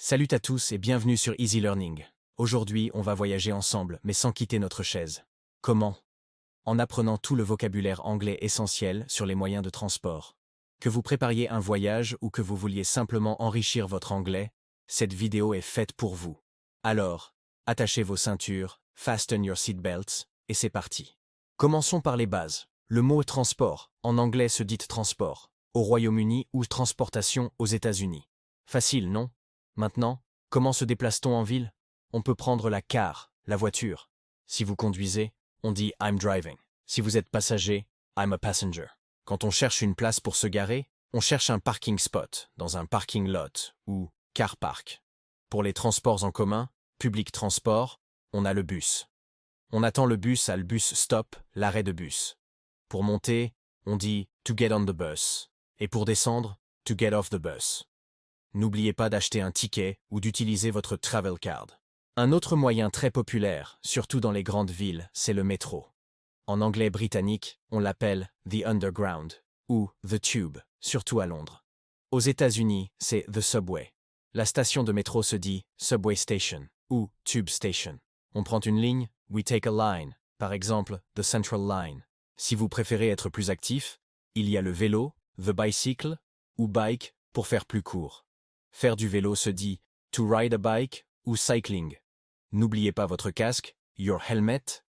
Salut à tous et bienvenue sur Easy Learning. Aujourd'hui, on va voyager ensemble, mais sans quitter notre chaise. Comment? En apprenant tout le vocabulaire anglais essentiel sur les moyens de transport. Que vous prépariez un voyage ou que vous vouliez simplement enrichir votre anglais, cette vidéo est faite pour vous. Alors, attachez vos ceintures, fasten your seatbelts, et c'est parti. Commençons par les bases. Le mot transport, en anglais se dit transport, au Royaume-Uni ou transportation aux États-Unis. Facile, non? Maintenant, comment se déplace-t-on en ville? On peut prendre la car, la voiture. Si vous conduisez, on dit I'm driving. Si vous êtes passager, I'm a passenger. Quand on cherche une place pour se garer, on cherche un parking spot dans un parking lot ou car park. Pour les transports en commun, public transport, on a le bus. On attend le bus à le bus stop, l'arrêt de bus. Pour monter, on dit to get on the bus. Et pour descendre, to get off the bus. N'oubliez pas d'acheter un ticket ou d'utiliser votre travel card. Un autre moyen très populaire, surtout dans les grandes villes, c'est le métro. En anglais britannique, on l'appelle the underground ou the tube, surtout à Londres. Aux États-Unis, c'est the subway. La station de métro se dit subway station ou tube station. On prend une ligne, we take a line, par exemple the Central Line. Si vous préférez être plus actif, il y a le vélo, the bicycle, ou bike pour faire plus court. Faire du vélo se dit to ride a bike ou cycling. N'oubliez pas votre casque, your helmet.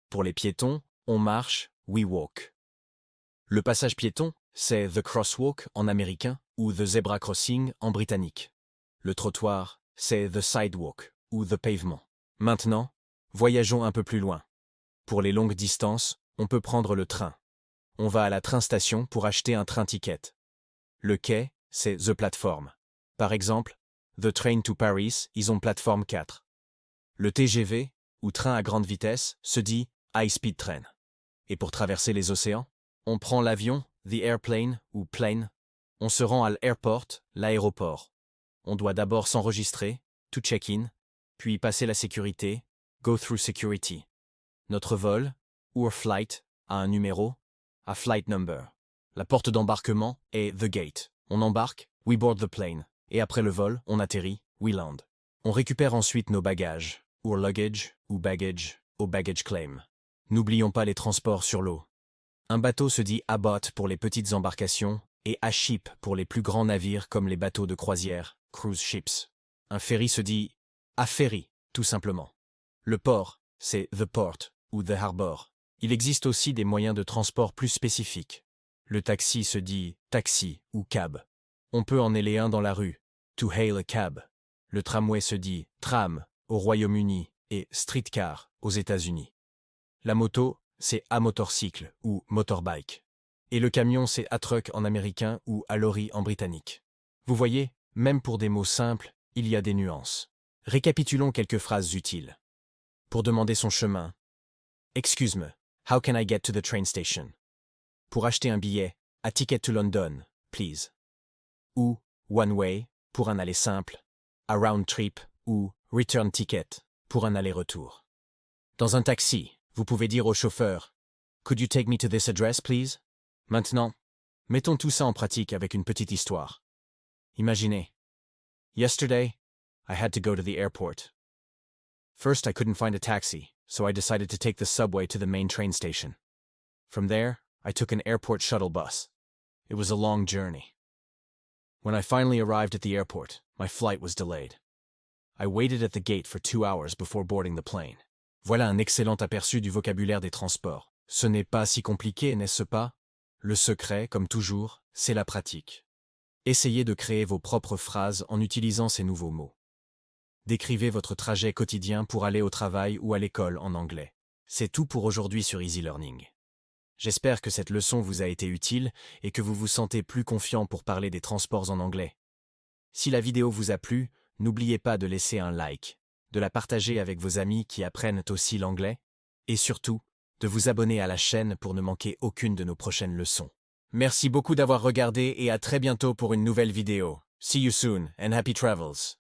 Pour les piétons, on marche, we walk. Le passage piéton, c'est the crosswalk en américain ou the zebra crossing en britannique. Le trottoir, c'est the sidewalk ou the pavement. Maintenant, voyageons un peu plus loin. Pour les longues distances, on peut prendre le train. On va à la train station pour acheter un train ticket. Le quai, c'est the platform. Par exemple, the train to Paris is on platform 4. Le TGV, ou train à grande vitesse, se dit high speed train. Et pour traverser les océans, on prend l'avion, the airplane ou plane. On se rend à l'airport, l'aéroport. On doit d'abord s'enregistrer, to check in, puis passer la sécurité, go through security. Notre vol, or flight, a un numéro, a flight number. La porte d'embarquement est the gate. On embarque, we board the plane. Et après le vol, on atterrit, we land. On récupère ensuite nos bagages, or luggage, ou baggage, au baggage claim. N'oublions pas les transports sur l'eau. Un bateau se dit a boat pour les petites embarcations et a ship pour les plus grands navires comme les bateaux de croisière, cruise ships. Un ferry se dit a ferry, tout simplement. Le port, c'est the port ou the harbor. Il existe aussi des moyens de transport plus spécifiques. Le taxi se dit taxi ou cab. On peut en ailer un dans la rue, to hail a cab. Le tramway se dit tram au Royaume-Uni et streetcar aux États-Unis. La moto, c'est a motorcycle ou motorbike. Et le camion, c'est a truck en américain ou a lorry en britannique. Vous voyez, même pour des mots simples, il y a des nuances. Récapitulons quelques phrases utiles. Pour demander son chemin, excuse me, how can I get to the train station? Pour acheter un billet, a ticket to London, please. Ou one way, pour un aller simple, a round trip ou return ticket, pour un aller-retour. Dans un taxi, vous pouvez dire au chauffeur « Could you take me to this address, please ?» Maintenant, mettons tout ça en pratique avec une petite histoire. Imaginez. Yesterday, I had to go to the airport. First, I couldn't find a taxi, so I decided to take the subway to the main train station. From there, I took an airport shuttle bus. It was a long journey. When I finally arrived at the airport, my flight was delayed. I waited at the gate for 2 hours before boarding the plane. Voilà un excellent aperçu du vocabulaire des transports. Ce n'est pas si compliqué, n'est-ce pas? Le secret, comme toujours, c'est la pratique. Essayez de créer vos propres phrases en utilisant ces nouveaux mots. Décrivez votre trajet quotidien pour aller au travail ou à l'école en anglais. C'est tout pour aujourd'hui sur Easy Learning. J'espère que cette leçon vous a été utile et que vous vous sentez plus confiant pour parler des transports en anglais. Si la vidéo vous a plu, n'oubliez pas de laisser un like, de la partager avec vos amis qui apprennent aussi l'anglais, et surtout, de vous abonner à la chaîne pour ne manquer aucune de nos prochaines leçons. Merci beaucoup d'avoir regardé et à très bientôt pour une nouvelle vidéo. See you soon and happy travels!